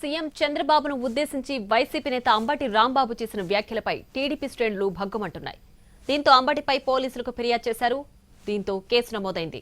CM చంద్రబాబును ఉద్దేశించి YCP నేత అంబటి రాంబాబు చేసిన వ్యాఖ్యలపై టీడీపీ శ్రేణులు భగ్గుమంటున్నాయి. దీంతో అంబటిపై పోలీసులకు ఫిర్యాదు చేశారు. దీంతో కేసు నమోదైంది.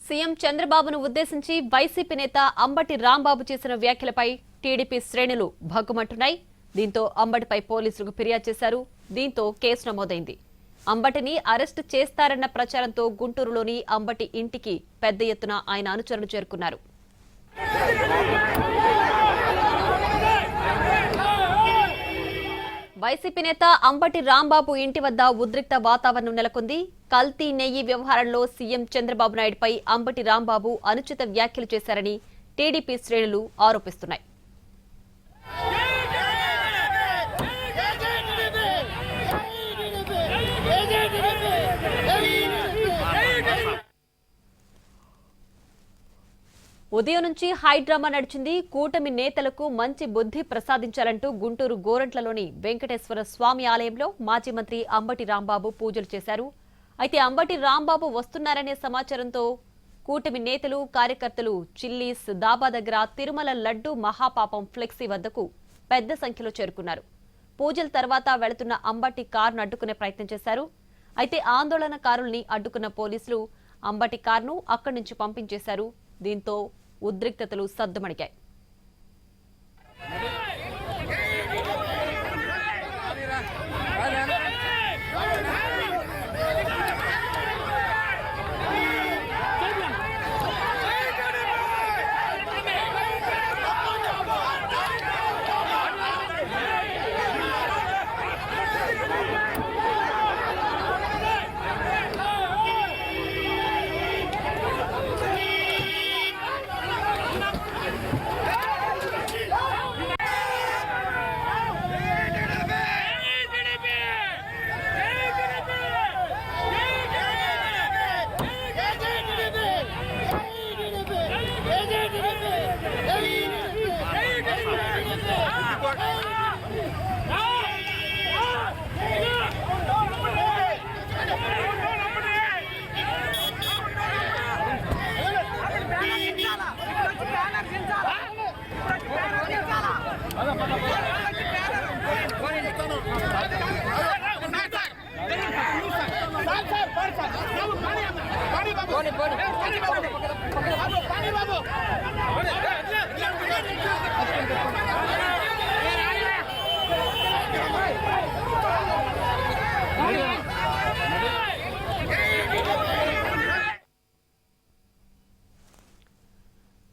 సీఎం చంద్రబాబును ఉద్దేశించి వైసీపీ నేత అంబటి రాంబాబు చేసిన వ్యాఖ్యలపై టీడీపీ శ్రేణులు భగ్గుమంటున్నాయి. దీంతో అంబటిపై పోలీసులకు ఫిర్యాదు చేశారు. దీంతో కేసు నమోదైంది. అంబటిని అరెస్టు చేస్తారన్న ప్రచారంతో గుంటూరులోని అంబటి ఇంటికి పెద్ద ఎత్తున ఆయన అనుచరులు చేరుకున్నారు. వైసీపీ నేత అంబటి రాంబాబు ఇంటి వద్ద ఉద్రిక్త వాతావరణం నెలకొంది. కల్తీ నెయ్యి వ్యవహారంలో సీఎం చంద్రబాబు నాయుడుపై అంబటి రాంబాబు అనుచిత వ్యాఖ్యలు చేశారని టీడీపీ శ్రేణులు ఆరోపిస్తున్నాయి. ఉదయం నుంచి హైడ్రామా నడిచింది. కూటమి నేతలకు మంచి బుద్ధి ప్రసాదించాలంటూ గుంటూరు గోరంట్లలోని వెంకటేశ్వర స్వామి ఆలయంలో మాజీ మంత్రి అంబటి రాంబాబు పూజలు చేశారు. అయితే అంబటి రాంబాబు వస్తున్నారనే సమాచారంతో కూటమి నేతలు కార్యకర్తలు చిల్లీస్ దాబా దగ్గర తిరుమల లడ్డు మహాపాపం ఫ్లెక్సీ వద్దకు పెద్ద సంఖ్యలో చేరుకున్నారు. పూజల తర్వాత వెళుతున్న అంబటి కారును అడ్డుకునే ప్రయత్నం చేశారు. అయితే ఆందోళనకారుల్ని అడ్డుకున్న పోలీసులు అంబటి కారును అక్కడి నుంచి పంపించేశారు. దీంతో ఉద్రిక్తతలు సద్దుమణిగాయి.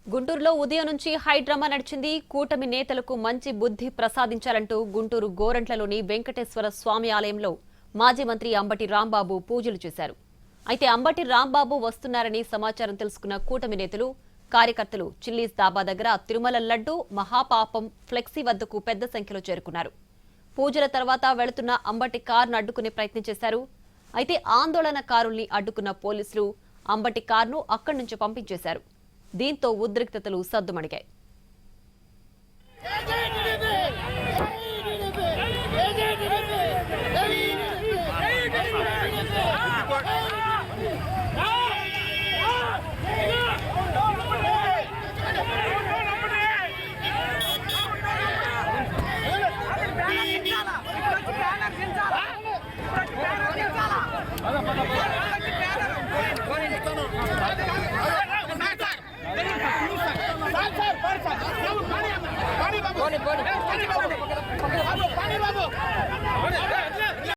గుంటూరులో ఉదయం నుంచి హైడ్రామా నడిచింది. కూటమి నేతలకు మంచి బుద్ధి ప్రసాదించాలంటూ గుంటూరు గోరంట్లలోని వెంకటేశ్వర స్వామి ఆలయంలో మాజీ మంత్రి అంబటి రాంబాబు పూజలు చేశారు. అయితే అంబటి రాంబాబు వస్తున్నారని సమాచారం తెలుసుకున్న కూటమి నేతలు కార్యకర్తలు చిల్లీస్ దాబా దగ్గర తిరుమల లడ్డు మహాపాపం ఫ్లెక్సీ వద్దకు పెద్ద సంఖ్యలో చేరుకున్నారు. పూజల తర్వాత వెళుతున్న అంబటి కారును అడ్డుకునే ప్రయత్నం చేశారు. అయితే ఆందోళనకారుల్ని అడ్డుకున్న పోలీసులు అంబటి కారును అక్కడి నుంచి పంపించేశారు. దీంతో ఉద్రిక్తతలు సద్దుమణిగాయి.